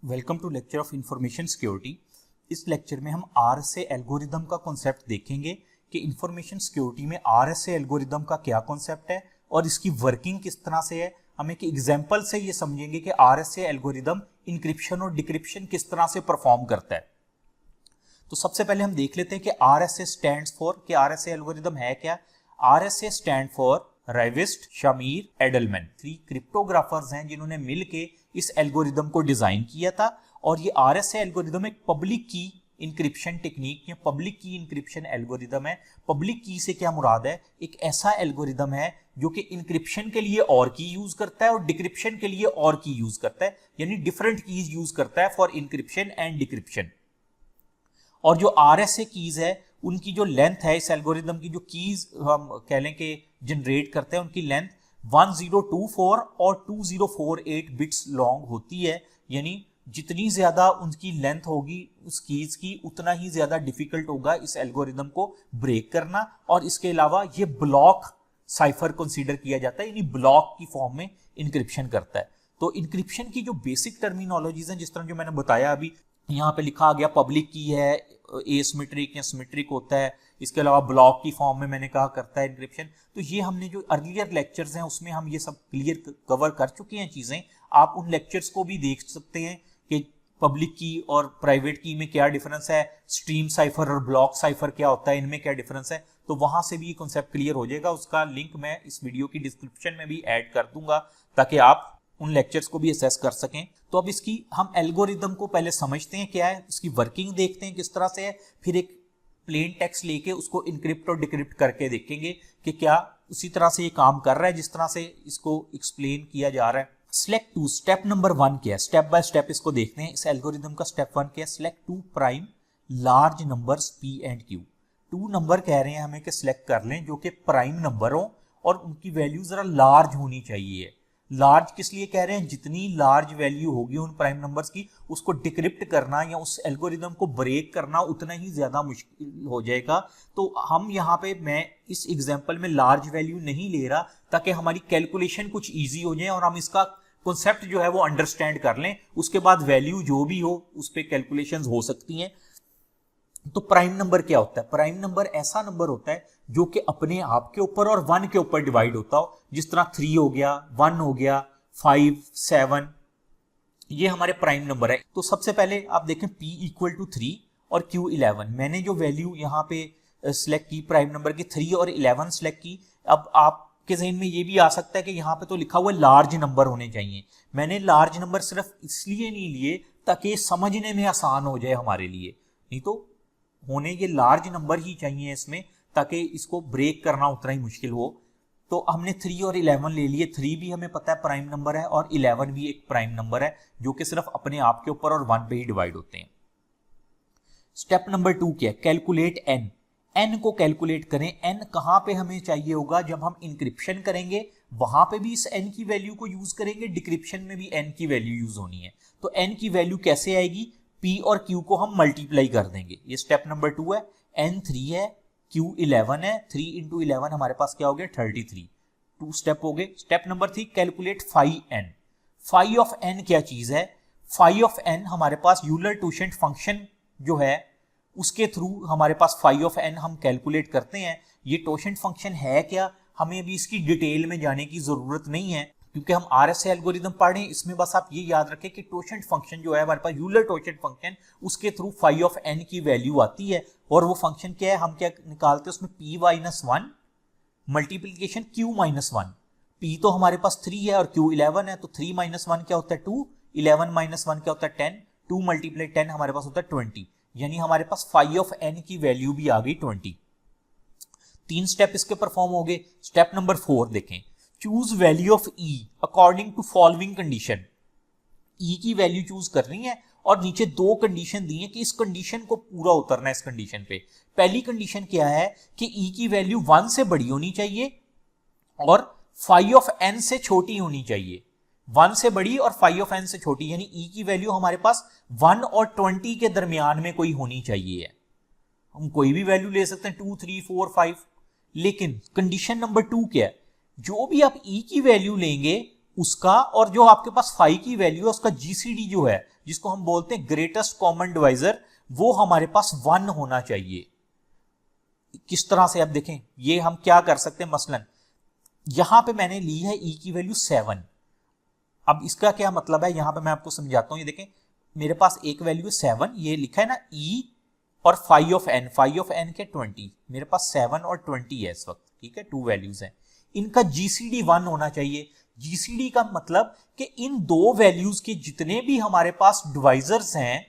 Welcome to lecture of information security. इस lecture में हम आरएसए एल्गोरिदम का कॉन्सेप्ट देखेंगे कि इंफॉर्मेशन सिक्योरिटी में आरएसए एल्गोरिदम का क्या कॉन्सेप्ट है और इसकी वर्किंग किस तरह से है। हम एक एग्जांपल से ये समझेंगे कि आरएसए एल्गोरिदम इंक्रिप्शन और डिक्रिप्शन किस तरह से परफॉर्म करता है। तो सबसे पहले हम देख लेते हैं कि आरएसए स्टैंड्स फॉर, कि आरएसए एल्गोरिदम है क्या। RSA stand for Rivest, Shamir, Adleman, 3 cryptographers हैं जिन्होंने मिलके इस एल्गोरिदम को डिजाइन किया था। और ये आरएसए एल्गोरिदम एक पब्लिक की इंक्रिप्शन टेक्निक या पब्लिक की इंक्रिप्शन एल्गोरिदम है। पब्लिक की से क्या मुराद है? एक ऐसा एल्गोरिदम है जो कि इंक्रिप्शन के लिए और की यूज करता है और डिक्रिप्शन के लिए और की यूज करता है, यानी डिफरेंट कीज यूज करता है फॉर इंक्रिप्शन एंड डिक्रिप्शन। और जो आरएसए कीज है उनकी जो लेंथ है, इस एल्गोरिदम की जो कीज हम कह लें कि जनरेट करते हैं, उनकी लेंथ 1024 और 2048 बिट्स लॉन्ग होती है। यानी जितनी ज्यादा उनकी लेंथ होगी उस कीज की, उतना ही ज्यादा डिफिकल्ट होगा इस एल्गोरिदम को ब्रेक करना। और इसके अलावा ये ब्लॉक साइफर कंसीडर किया जाता है, यानी ब्लॉक की फॉर्म में इंक्रिप्शन करता है। तो इंक्रिप्शन की जो बेसिक टर्मिनोलॉजीज हैं, जिस तरह जो मैंने बताया अभी, यहाँ पे लिखा गया पब्लिक की है, एसिमेट्रिक या सिमेट्रिक होता है, इसके अलावा ब्लॉक की फॉर्म में मैंने कहा करता है इंक्रिप्शन। तो ये हमने जो अर्लियर लेक्चर्स हैं उसमें हम ये सब क्लियर कवर कर चुके हैं चीजें। आप उन लेक्चर्स को भी देख सकते हैं कि पब्लिक की और प्राइवेट की में क्या डिफरेंस है, स्ट्रीम साइफर और ब्लॉक साइफर क्या होता है, इनमें क्या डिफरेंस है। तो वहां से भी ये कॉन्सेप्ट क्लियर हो जाएगा। उसका लिंक मैं इस वीडियो की डिस्क्रिप्शन में भी ऐड कर दूंगा ताकि आप उन लेक्चर्स को भी असेस कर सकें। तो अब इसकी हम एल्गोरिदम को पहले समझते हैं क्या है, इसकी वर्किंग देखते हैं किस तरह से है, फिर एक प्लेन टेक्स्ट लेके उसको इनक्रिप्ट और डिक्रिप्ट करके देखेंगे कि क्या उसी तरह से ये काम कर रहा है जिस तरह से इसको एक्सप्लेन किया जा रहा है। सेलेक्ट 2, स्टेप नंबर 1 क्या है, स्टेप बाय स्टेप इसको देखते हैं। इस एल्गोरिदम का स्टेप 1 क्या है, select 2 prime large numbers P and Q. 2 number कह रहे हैं हमें कि सिलेक्ट कर लें जो कि प्राइम नंबर हो और उनकी वैल्यू जरा लार्ज होनी चाहिए। लार्ज किस लिए कह रहे हैं? जितनी लार्ज वैल्यू होगी उन प्राइम नंबर्स की, उसको डिक्रिप्ट करना या उस एल्गोरिदम को ब्रेक करना उतना ही ज्यादा मुश्किल हो जाएगा। तो हम यहाँ पे, मैं इस एग्जांपल में लार्ज वैल्यू नहीं ले रहा ताकि हमारी कैलकुलेशन कुछ इजी हो जाए और हम इसका कॉन्सेप्ट जो है वो अंडरस्टैंड कर लें। उसके बाद वैल्यू जो भी हो उस पर कैलकुलेशन हो सकती हैं। तो प्राइम नंबर क्या होता है? प्राइम नंबर ऐसा नंबर होता है जो कि अपने आप के ऊपर और 1 के ऊपर डिवाइड होता हो, जिस तरह 3 हो गया, 1 हो गया, 5, 7, ये हमारे प्राइम नंबर है। तो सबसे पहले आप देखें P = 3 और Q 11। मैंने जो वैल्यू यहाँ पे सिलेक्ट की प्राइम नंबर की 3 और 11 सिलेक्ट की। अब आपके ज़हन में ये भी आ सकता है कि यहाँ पे तो लिखा हुआ है लार्ज नंबर होने चाहिए। मैंने लार्ज नंबर सिर्फ इसलिए नहीं लिए ताकि समझने में आसान हो जाए हमारे लिए, नहीं तो होने ये लार्ज नंबर ही चाहिए इसमें ताकि इसको ब्रेक करना उतना ही मुश्किल हो। तो हमने 3 और 11 ले लिए। 3 भी हमें पता है प्राइम नंबर है और 11 भी एक प्राइम नंबर है जो कि सिर्फ अपने आप के ऊपर और 1 पे ही डिवाइड होते हैं। स्टेप नंबर 2 क्या है, कैलकुलेट n। n को कैलकुलेट करें। n कहां पे हमें चाहिए होगा? जब हम इंक्रिप्शन करेंगे वहां पे भी इस n की वैल्यू को यूज करेंगे, डिक्रिप्शन में भी n की वैल्यू यूज होनी है। तो n की वैल्यू कैसे आएगी? P और Q को हम मल्टीप्लाई कर देंगे। ये स्टेप नंबर 2 है। n 3 है, Q 11 है, 3 × 11 हमारे पास क्या हो गया? 33। 2 स्टेप हो गए। Step number 3, calculate phi n। Phi of n क्या चीज है? फाई ऑफ n हमारे पास यूलर टोशेंट फंक्शन जो है उसके थ्रू हमारे पास फाई ऑफ n हम कैलकुलेट करते हैं। ये टोशेंट फंक्शन है क्या, हमें अभी इसकी डिटेल में जाने की जरूरत नहीं है क्योंकि हम आरएसए एल्गोरिदम पढ़ रहे हैं। इसमें बस आप ये याद रखें कि टोशेंट फंक्शन जो है हमारे पास, यूलर टोशेंट फंक्शन, उसके थ्रू फाई ऑफ n की वैल्यू आती है। और वो फंक्शन क्या है, हम क्या निकालते हैं उसमें p - 1 मल्टीप्लीकेशन q - 1। p तो हमारे पास 3 है और q 11 है, तो 3 - 1 क्या होता है? 2। 11 - 1 क्या होता है? 10। 2 × 10 हमारे पास होता है 20। यानी हमारे पास फाई ऑफ n की वैल्यू भी आ गई 20। 3 स्टेप इसके परफॉर्म हो गए। स्टेप नंबर 4 देखें, choose value of E according to following condition. E की वैल्यू चूज करनी है और नीचे 2 कंडीशन दी है कि इस कंडीशन को पूरा उतरना है। इस कंडीशन पे पहली कंडीशन क्या है कि E की वैल्यू 1 से बड़ी होनी चाहिए और फाई ऑफ n से छोटी होनी चाहिए। 1 से बड़ी और फाई ऑफ n से छोटी, यानी E की वैल्यू हमारे पास 1 और 20 के दरमियान में कोई होनी चाहिए। हम कोई भी वैल्यू ले सकते हैं, 2, 3, 4, 5। लेकिन कंडीशन नंबर 2 क्या है? जो भी आप E की वैल्यू लेंगे उसका और जो आपके पास फाई की वैल्यू है उसका जीसीडी जो है जिसको हम बोलते हैं ग्रेटेस्ट कॉमन डिवाइजर, वो हमारे पास 1 होना चाहिए। किस तरह से, अब देखें ये हम क्या कर सकते हैं, मसलन यहां पे मैंने ली है e की वैल्यू 7। अब इसका क्या मतलब है, यहां पे मैं आपको समझाता हूं। ये देखें मेरे पास एक वैल्यू 7, ये लिखा है ना e और फाई ऑफ n के 20, मेरे पास 7 और 20 है इस वक्त, ठीक है, 2 वैल्यूज हैं। इनका जीसीडी 1 होना चाहिए। जीसीडी का मतलब कि इन दो वैल्यूज के जितने भी हमारे पास डिवाइजर्स हैं,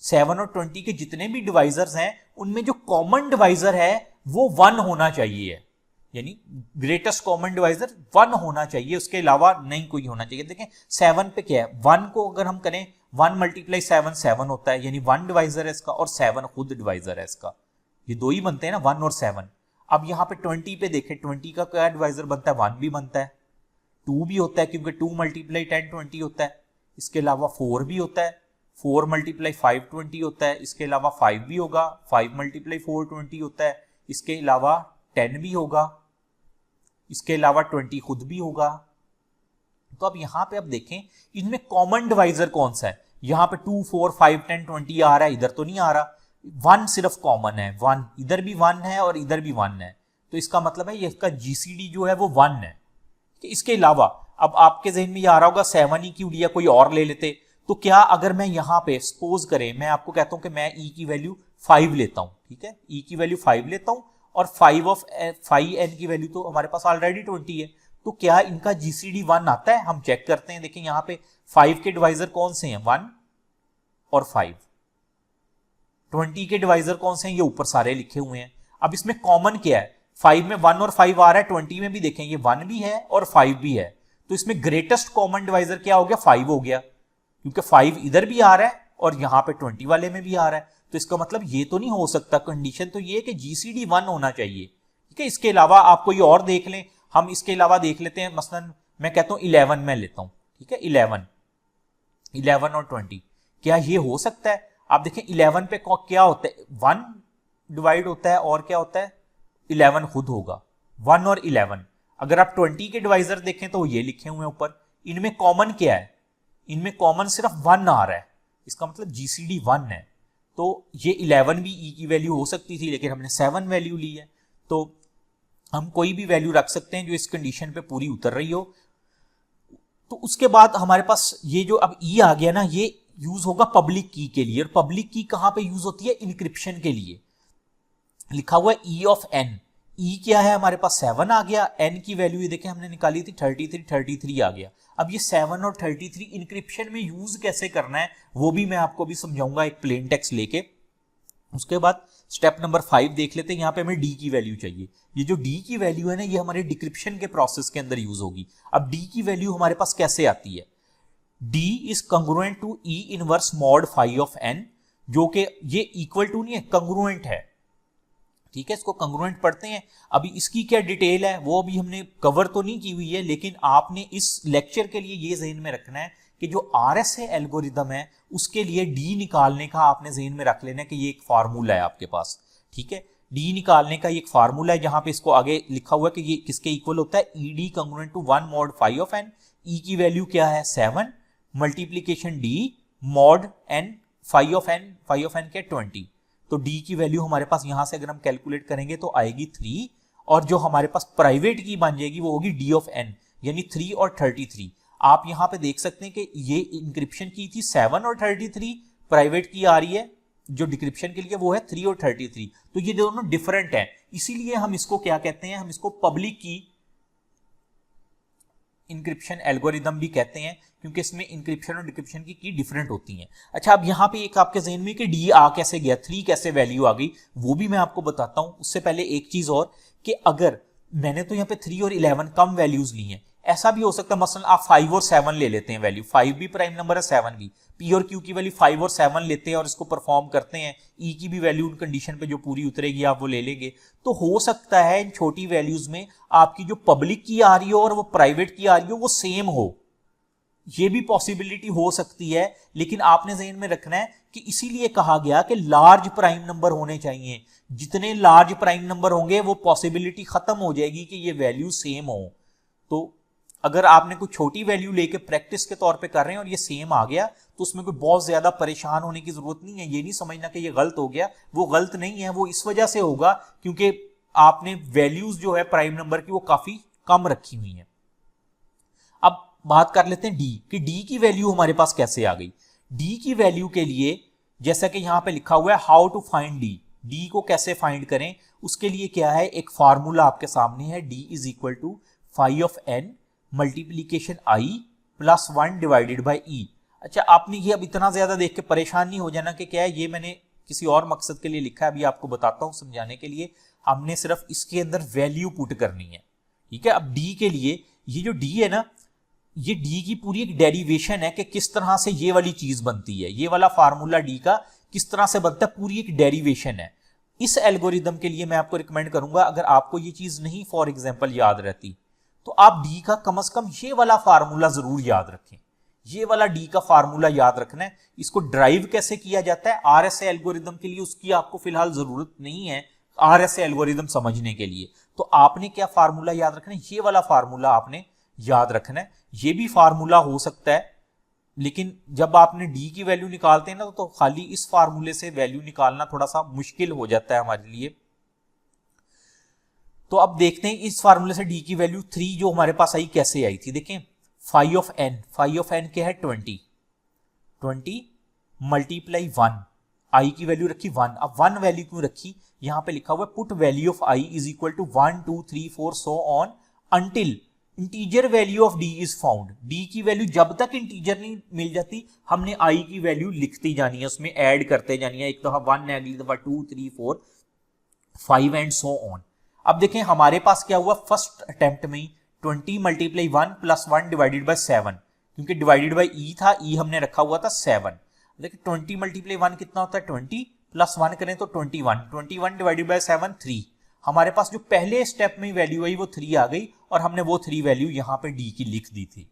7 और 20 के जितने भी डिवाइजर्स हैं, उनमें जो कॉमन डिवाइजर है वो 1 होना चाहिए, यानी ग्रेटेस्ट कॉमन डिवाइजर 1 होना चाहिए, उसके अलावा नहीं कोई होना चाहिए। देखें 7 पे क्या है, 1 को अगर हम करें 1 मल्टीप्लाई 7 7 होता है, यानी 1 डिवाइजर है इसका और 7 खुद डिवाइजर है इसका, ये दो ही बनते हैं ना, 1 और 7। अब यहाँ पे 20 पे देखें, 20 का क्या डिवाइजर बनता है, 1 भी बनता है, 2 भी होता है क्योंकि 2 मल्टीप्लाई 10 20 होता है, इसके अलावा 4 भी होता है, 4 मल्टीप्लाई 5 20 होता है, इसके अलावा 5 भी होगा, 5 मल्टीप्लाई 4 20 होता है, इसके अलावा 10 भी होगा, इसके अलावा 20 खुद भी होगा। तो अब यहां पे अब देखें इनमें कॉमन डिवाइजर कौन सा है, यहां पे 2 4 5 10 20 आ रहा है, इधर तो नहीं आ रहा, 1 सिर्फ कॉमन है, 1 इधर भी 1 है और इधर भी 1 है, तो इसका मतलब है ये इसका जीसीडी जो है वो 1 है। इसके अलावा अब आपके जहन में ये आ रहा होगा 7 ही क्यों लिया, कोई और ले लेते, तो क्या अगर मैं यहां पे सपोज करें, मैं आपको कहता हूं कि मैं e की वैल्यू 5 लेता हूं, ठीक है, e की वैल्यू 5 लेता हूं और 5 ऑफ 5n की वैल्यू तो हमारे पास ऑलरेडी 20 है, तो क्या इनका जीसीडी 1 आता है, हम चेक करते हैं। देखिए यहां पे 5 के डिवाइजर कौन से हैं, 1 और 5, 20 के डिवाइजर कौन से हैं, ये ऊपर सारे लिखे हुए हैं। अब इसमें कॉमन क्या है, 5 में 1 और 5 आ रहा है, 20 में भी देखें ये 1 भी है और 5 भी है, तो इसमें ग्रेटेस्ट कॉमन डिवाइजर क्या हो गया, 5 हो गया, क्योंकि 5 इधर भी आ रहा है और यहां पे 20 वाले में भी आ रहा है, तो इसका मतलब ये तो नहीं हो सकता, कंडीशन तो ये है कि जीसीडी 1 होना चाहिए, ठीक है। इसके अलावा आप कोई और देख लें, हम इसके अलावा देख लेते हैं, मसलन मैं कहता हूं 11 में लेता हूं, ठीक है, 11 और 20, क्या ये हो सकता है। आप देखें 11 पे क्या होता है, 1 डिवाइड होता है और क्या होता है, 11 खुद होगा, 1 और 11। अगर आप 20 के डिवाइजर देखें तो ये लिखे हुए ऊपर, इनमें कॉमन क्या है, इनमें कॉमन सिर्फ 1 आ रहा है, इसका मतलब जीसीडी 1 है। तो ये 11 भी e की वैल्यू हो सकती थी, लेकिन हमने 7 वैल्यू ली है, तो हम कोई भी वैल्यू रख सकते हैं जो इस कंडीशन पे पूरी उतर रही हो। तो उसके बाद हमारे पास ये जो अब e आ गया ना, ये यूज होगा पब्लिक की के लिए, और पब्लिक की कहां पे यूज होती है, इंक्रिप्शन के लिए। लिखा हुआ है e ऑफ n, e क्या है हमारे पास 7 आ गया, n की वैल्यू ये देखें हमने निकाली थी 33 आ गया। अब ये 7 और 33 इंक्रिप्शन में यूज कैसे करना है वो भी मैं आपको भी समझाऊंगा एक प्लेन टेक्स्ट लेके। उसके बाद स्टेप नंबर 5 देख लेते हैं, यहां पे हमें d की वैल्यू चाहिए। ये जो d की वैल्यू है ना, ये हमारे डिक्रिप्शन के प्रोसेस के अंदर यूज होगी। अब d की वैल्यू हमारे पास कैसे आती है, d is congruent to e inverse mod phi of n, जो कि ये इक्वल टू नहीं है, कंग्रुएंट है, ठीक है, इसको कंग्रुएंट पढ़ते हैं। अभी इसकी क्या डिटेल है वो अभी हमने कवर तो नहीं की हुई है, लेकिन आपने इस लेक्चर के लिए ये जहन में रखना है कि जो आरएसए एल्गोरिदम है उसके लिए डी निकालने का आपने जहन में रख लेना है कि ये एक फार्मूला है आपके पास, ठीक है, डी निकालने का ये एक फार्मूला है, जहां पे इसको आगे लिखा हुआ है कि ये किसके इक्वल होता है, E D congruent to 1 mod phi of N. E की वैल्यू क्या है 7 multiplication D mod N phi of N के 20। तो d की वैल्यू हमारे पास यहां से अगर हम कैलकुलेट करेंगे तो आएगी 3, और जो हमारे पास प्राइवेट की बन जाएगी वो होगी d ऑफ n, यानी 3 और 33। आप यहां पे देख सकते हैं कि ये इंक्रिप्शन की थी 7 और 33, प्राइवेट की आ रही है जो डिक्रिप्शन के लिए वो है 3 और 33, तो ये दोनों डिफरेंट है, इसीलिए हम इसको क्या कहते हैं, हम इसको पब्लिक की इंक्रिप्शन एल्गोरिदम भी कहते हैं, क्योंकि इसमें इंक्रिप्शन और डिक्रिप्शन की डिफरेंट होती हैं। अच्छा, अब यहां पे एक आपके जहन में कि डी आ कैसे गया, 3 कैसे वैल्यू आ गई, वो भी मैं आपको बताता हूं। उससे पहले एक चीज और कि अगर मैंने तो यहाँ पे 3 और 11 कम वैल्यूज ली हैं, ऐसा भी हो सकता है मसलन आप 5 और 7 ले लेते हैं वैल्यू, 5 भी प्राइम नंबर है 7 भी, पी और क्यू की वैल्यू 5 और 7 लेते हैं और इसको परफॉर्म करते हैं, ई की भी वैल्यू उन कंडीशन पे जो पूरी उतरेगी आप वो ले लेंगे। तो हो सकता है इन छोटी वैल्यूज में आपकी जो पब्लिक की आ रही हो और वो प्राइवेट की आ रही हो वो सेम हो, ये भी पॉसिबिलिटी हो सकती है, लेकिन आपने ज़हन में रखना है कि इसीलिए कहा गया कि लार्ज प्राइम नंबर होने चाहिए। जितने लार्ज प्राइम नंबर होंगे वो पॉसिबिलिटी खत्म हो जाएगी कि ये वैल्यू सेम हो। तो अगर आपने कुछ छोटी वैल्यू लेके प्रैक्टिस के तौर पे कर रहे हैं और ये सेम आ गया तो तो उसमें कोई बहुत ज्यादा परेशान होने की जरूरत नहीं है। ये नहीं समझना कि ये गलत हो गया, वो गलत नहीं है, वो इस वजह से होगा क्योंकि आपने वैल्यूज जो है प्राइम नंबर की वो काफी कम रखी हुई है। अब बात कर लेते हैं डी कि डी की वैल्यू हमारे पास कैसे आ गई। डी की वैल्यू के लिए जैसा कि यहां पे लिखा हुआ है how to find D, D को कैसे फाइंड करें, उसके लिए क्या है, एक फार्मूला आपके सामने है, D is equal to phi of N multiplication I plus 1 divided by E. अच्छा, आपने ये अब इतना ज्यादा देख के परेशान नहीं हो जाना कि क्या है, ये मैंने किसी और मकसद के लिए लिखा है, अभी आपको बताता हूं समझाने के लिए। हमने सिर्फ इसके अंदर वैल्यू पुट करनी है, ठीक है। अब डी के लिए ये जो डी है ना, ये डी की पूरी एक डेरिवेशन है कि किस तरह से ये वाली चीज बनती है, ये वाला फार्मूला डी का किस तरह से बनता है, पूरी एक डेरिवेशन है। इस एल्गोरिदम के लिए मैं आपको रिकमेंड करूंगा, अगर आपको ये चीज नहीं फॉर एग्जांपल याद रहती तो आप डी का कम से कम ये वाला फार्मूला जरूर याद रखें। ये वाला डी का फार्मूला याद रखना है। इसको ड्राइव कैसे किया जाता है आरएसए एल्गोरिदम के लिए, उसकी आपको फिलहाल जरूरत नहीं है आरएसए एल्गोरिदम समझने के लिए। तो आपने क्या फार्मूला याद रखना है, ये वाला फार्मूला आपने याद रखना है। ये भी फार्मूला हो सकता है, लेकिन जब आपने डी की वैल्यू निकालते हैं ना तो खाली इस फार्मूले से वैल्यू निकालना थोड़ा सा मुश्किल हो जाता है हमारे लिए। तो अब देखते हैं इस फार्मूले से डी की वैल्यू 3 जो हमारे पास आई कैसे आई थी। देखें phi of N, phi of N क्या है 20 मल्टीप्लाई 1, आई की वैल्यू रखी 1। अब 1 वैल्यू क्यों रखी, यहां पे लिखा हुआ है put value of I is equal to 1 2 3 4 so on until integer value of D is found. D की वैल्यू जब तक इंटीजर नहीं मिल जाती हमने आई की वैल्यू लिखती जानी है, उसमें ऐड करते जानी है, एक दफा 1 है, अगली दफा 2 3 4 5 एंड सो ऑन। अब देखें हमारे पास क्या हुआ, फर्स्ट अटेम्प्ट में 20 मल्टीप्लाई 1 प्लस 1 डिवाइडेड बाई 7, क्योंकि डिवाइडेड बाई ई था, ई हमने रखा हुआ था 7। देखिए 20 मल्टीप्लाई 1 कितना होता है 20 प्लस 1 करें तो 21 डिवाइडेड बाई 7 3। हमारे पास जो पहले स्टेप में वैल्यू आई वो 3 आ गई और हमने वो 3 वैल्यू यहां पे डी की लिख दी थी।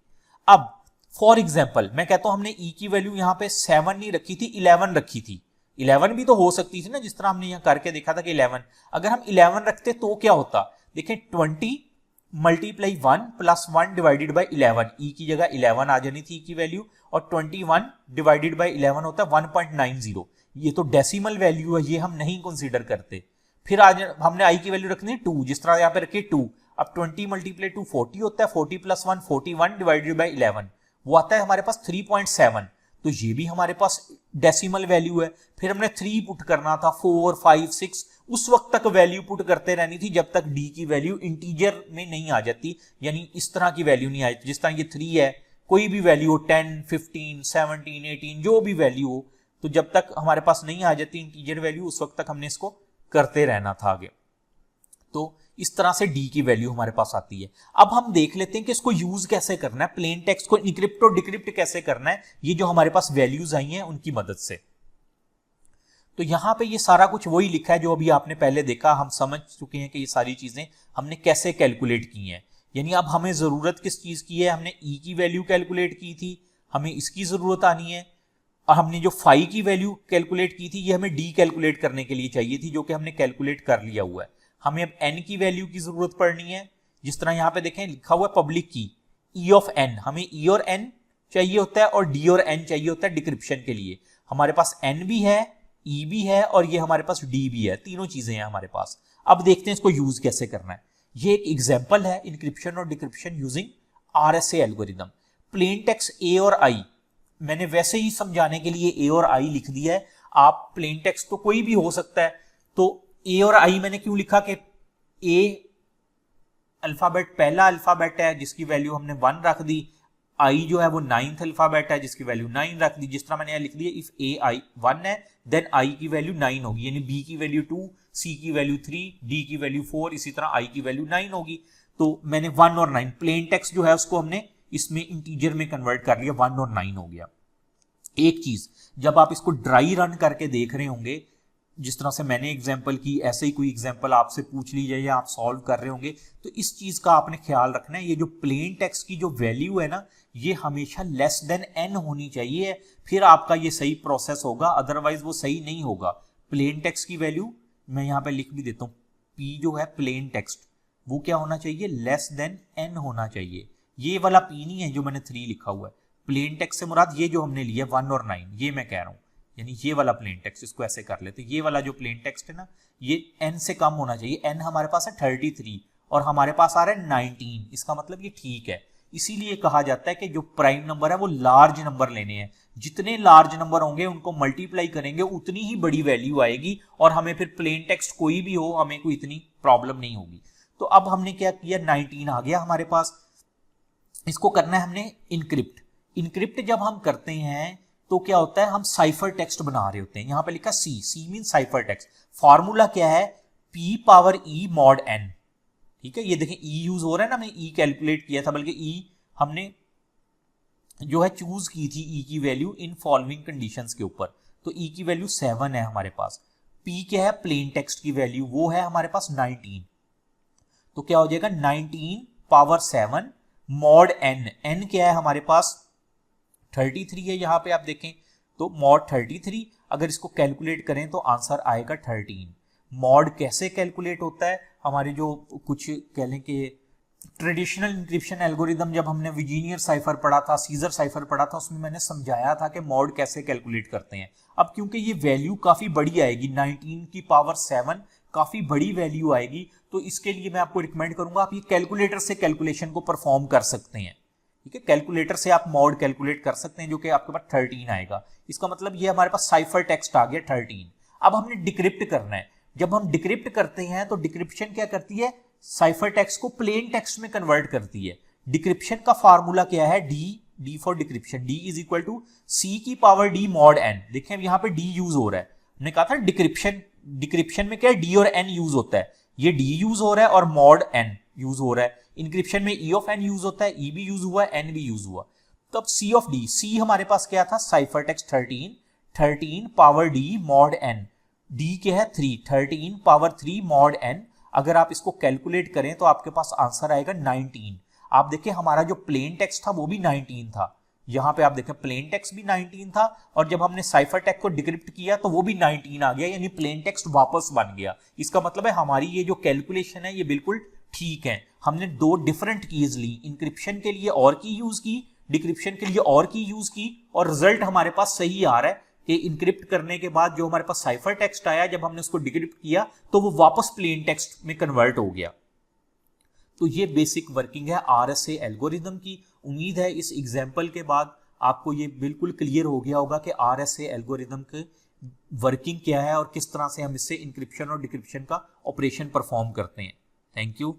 अब फॉर एग्जांपल मैं कहता हूं हमने ई की वैल्यू यहां पे 7 नहीं रखी थी, 11 रखी थी। 11 भी तो हो सकती थी ना, जिस तरह हमने यहां करके देखा था कि 11, अगर हम 11 रखते तो क्या होता। देखें 20 मल्टीप्लाई 1 प्लस 1 डिवाइडेड बाई 11, ई की जगह 11 आ जानी थी ई की वैल्यू, और 21 डिवाइडेड बाई 11 होता है 1.90। ये तो डेसिमल वैल्यू है, ये हम नहीं कंसीडर करते। फिर आज हमने आई की वैल्यू रखनी है 2, जिस तरह यहां पे रखी 2। अब 20 मल्टीप्लाई 2 40 होता है, 40 प्लस 1 41 डिवाइडेड बाई 11 वो आता है हमारे पास 3.7। तो ये भी हमारे पास डेसिमल वैल्यू है। फिर हमने 3 पुट करना था, 4 5 6, उस वक्त तक वैल्यू पुट करते रहनी थी जब तक डी की वैल्यू इंटीजर में नहीं आ जाती, यानी इस तरह की वैल्यू नहीं आई। जिस तरह ये 3 है, कोई भी वैल्यू हो 10 15 17 18 जो भी वैल्यू हो, तो जब तक हमारे पास नहीं आ जाती इंटीजर वैल्यू उस वक्त तक हमने इसको करते रहना था आगे। तो इस तरह से डी की वैल्यू हमारे पास आती है। अब हम देख लेते हैं कि इसको यूज कैसे करना है, प्लेन टेक्स्ट को इनक्रिप्ट और डिक्रिप्ट कैसे करना है, ये जो हमारे पास वैल्यूज आई हैं उनकी मदद से। तो यहां पे ये सारा कुछ वही लिखा है जो अभी आपने पहले देखा, हम समझ चुके हैं कि ये सारी चीजें हमने कैसे कैलकुलेट की हैं। यानी अब हमें जरूरत किस चीज की है, हमने ई की वैल्यू कैलकुलेट की थी, हमें इसकी जरूरत आनी है, और हमने जो फाई की वैल्यू कैलकुलेट की थी ये हमें डी कैलकुलेट करने के लिए चाहिए थी, जो कि हमने कैलकुलेट कर लिया हुआ है। हमें अब एन की वैल्यू की जरूरत पड़नी है, जिस तरह यहां पे देखें लिखा हुआ है पब्लिक की ई ऑफ एन, हमें ई और एन चाहिए होता है और डी और एन चाहिए होता है डिक्रिप्शन के लिए। हमारे पास एन भी है, ई भी है और ये हमारे पास डी भी है, तीनों चीजें हैं हमारे पास। अब देखते हैं इसको यूज कैसे करना है। ये एक एग्जाम्पल है इनक्रिप्शन और decryption using RSA algorithm. Plain text A और आई मैंने वैसे ही समझाने के लिए ए और आई लिख दिया है, आप प्लेन टेक्स्ट तो कोई भी हो सकता है। तो ए और आई मैंने क्यों लिखा कि ए अल्फाबेट पहला अल्फाबेट है जिसकी वैल्यू हमने 1 रख दी, आई जो है वो 9th अल्फाबेट है जिसकी वैल्यू 9 रख दी। जिस तरह मैंने लिख दिया इफ ए आई 1 है देन आई की वैल्यू 9 होगी, यानी बी की वैल्यू 2, सी की वैल्यू 3, डी की वैल्यू 4, इसी तरह आई की वैल्यू 9 होगी। तो मैंने 1 और 9 प्लेन टेक्स्ट जो है उसको हमने इसमें इंटीजर में कन्वर्ट कर लिया, 1 और 9 हो गया। एक चीज जब आप इसको ड्राई रन करके देख रहे होंगे, जिस तरह से मैंने एग्जांपल की ऐसे ही कोई एग्जांपल आपसे पूछ ली जाए या आप सॉल्व कर रहे होंगे, तो इस चीज का आपने ख्याल रखना है, ये जो प्लेन टेक्स्ट की जो वैल्यू है ना ये हमेशा लेस देन n होनी चाहिए, फिर आपका ये सही प्रोसेस होगा, अदरवाइज वो सही नहीं होगा। प्लेन टेक्स्ट की वैल्यू मैं यहां पे लिख भी देता हूं, p जो है प्लेन टेक्स्ट वो क्या होना चाहिए, लेस देन n होना चाहिए। ये वाला p नहीं है जो मैंने 3 लिखा हुआ है, प्लेन टेक्स्ट से मुराद ये जो हमने लिया 1 और 9, ये मैं कह रहा हूँ, यानी ये वाला प्लेन टेक्स्ट, इसको ऐसे कर लेते, ये वाला जो प्लेन टेक्स्ट है ना, ये n से कम होना चाहिए। n हमारे पास है 33 और हमारे पास आ रहा है 19, इसका मतलब ये ठीक है। इसीलिए कहा जाता है कि जो प्राइम नंबर है वो लार्ज नंबर लेने हैं, जितने लार्ज नंबर होंगे उनको मल्टीप्लाई करेंगे उतनी ही बड़ी वैल्यू आएगी, और हमें फिर प्लेन टेक्स्ट कोई भी हो हमें कोई इतनी प्रॉब्लम नहीं होगी। तो अब हमने क्या किया, 19 आ गया हमारे पास, इसको करना है हमने इनक्रिप्ट। इनक्रिप्ट जब हम करते हैं तो क्या होता है, हम साइफर टेक्स्ट बना रहे होते हैं। यहां पे लिखा सी मीन साइफर टेक्स्ट। फॉर्मूला क्या है, p power e mod n, ठीक है। ये देखें e यूज हो रहा है ना, हमने e कैलकुलेट किया था, बल्कि e हमने जो है चूज की थी e की वैल्यू इन फॉलोइंग कंडीशंस के ऊपर। तो e की वैल्यू 7 है हमारे पास, p क्या है प्लेन टेक्स्ट की वैल्यू, वो है हमारे पास 19। तो क्या हो जाएगा 19 पावर 7 मॉड n, n क्या है हमारे पास 33 है, यहां पे आप देखें तो मॉड 33, अगर इसको कैलकुलेट करें तो आंसर आएगा 13। मॉड कैसे कैलकुलेट होता है, हमारे जो कुछ कह लें कि ट्रेडिशनल इंक्रिप्शन एल्गोरिदम जब हमने विजीनियर साइफर पढ़ा था, सीजर साइफर पढ़ा था, उसमें मैंने समझाया था कि मॉड कैसे कैलकुलेट करते हैं। अब क्योंकि ये वैल्यू काफी बड़ी आएगी, 19 की पावर 7 काफी बड़ी वैल्यू आएगी, तो इसके लिए मैं आपको रिकमेंड करूंगा आप ये कैलकुलेटर से कैलकुलेशन को परफॉर्म कर सकते हैं, ठीक है। कैलकुलेटर से आप मॉड कैलकुलेट कर सकते हैं, जो कि आपके पास 13 आएगा। इसका मतलब ये हमारे पास साइफर टेक्स्ट आ गया 13। अब हमने डिक्रिप्ट करना है। जब हम डिक्रिप्ट करते हैं तो डिक्रिप्शन क्या करती है, साइफर टेक्स्ट को प्लेन टेक्स्ट में कन्वर्ट करती है। डिक्रिप्शन का फार्मूला क्या है, D for decryption, D is equal to C की पावर डी मॉड एन। देखें यहां पे डी यूज हो रहा है, हमने कहा था डिक्रिप्शन में क्या है, डी और एन यूज होता है, ये डी यूज हो रहा है और मॉड एन यूज हो रहा है। इंक्रिप्शन में ई ऑफ एन यूज होता है, ई भी यूज हुआ है, एन भी यूज हुआ। तो अब सी ऑफ डी, सी हमारे पास क्या था, cipher text 13 power D mod N, D क्या है 3, 13 पावर 3 मॉड एन। अगर आप इसको कैलकुलेट करें तो आपके पास आंसर आएगा 19। आप देखें हमारा जो प्लेन टेक्स्ट था वो भी 19 था, यहां पे आप देखें प्लेन टेक्स्ट भी 19 था, और जब हमने साइफर टेक्स्ट को डिक्रिप्ट किया तो वो भी 19 आ गया, यानी प्लेन टेक्स्ट वापस बन गया। इसका मतलब है हमारी ये जो कैलकुलेशन है ये बिल्कुल ठीक है। हमने दो डिफरेंट कीज ली, इंक्रिप्शन के लिए और की यूज की, डिक्रिप्शन के लिए और की यूज की, और रिजल्ट हमारे पास सही आ रहा है कि इंक्रिप्ट करने के बाद जो हमारे पास साइफर टेक्स्ट आया, जब हमने उसको डिक्रिप्ट किया तो वो वापस प्लेन टेक्स्ट में कन्वर्ट हो गया। तो ये बेसिक वर्किंग है आरएसए एल्गोरिदम की। उम्मीद है इस एग्जाम्पल के बाद आपको ये बिल्कुल क्लियर हो गया होगा कि आरएसए एल्गोरिदम की वर्किंग क्या है और किस तरह से हम इससे इंक्रिप्शन और डिक्रिप्शन का ऑपरेशन परफॉर्म करते हैं। Thank you.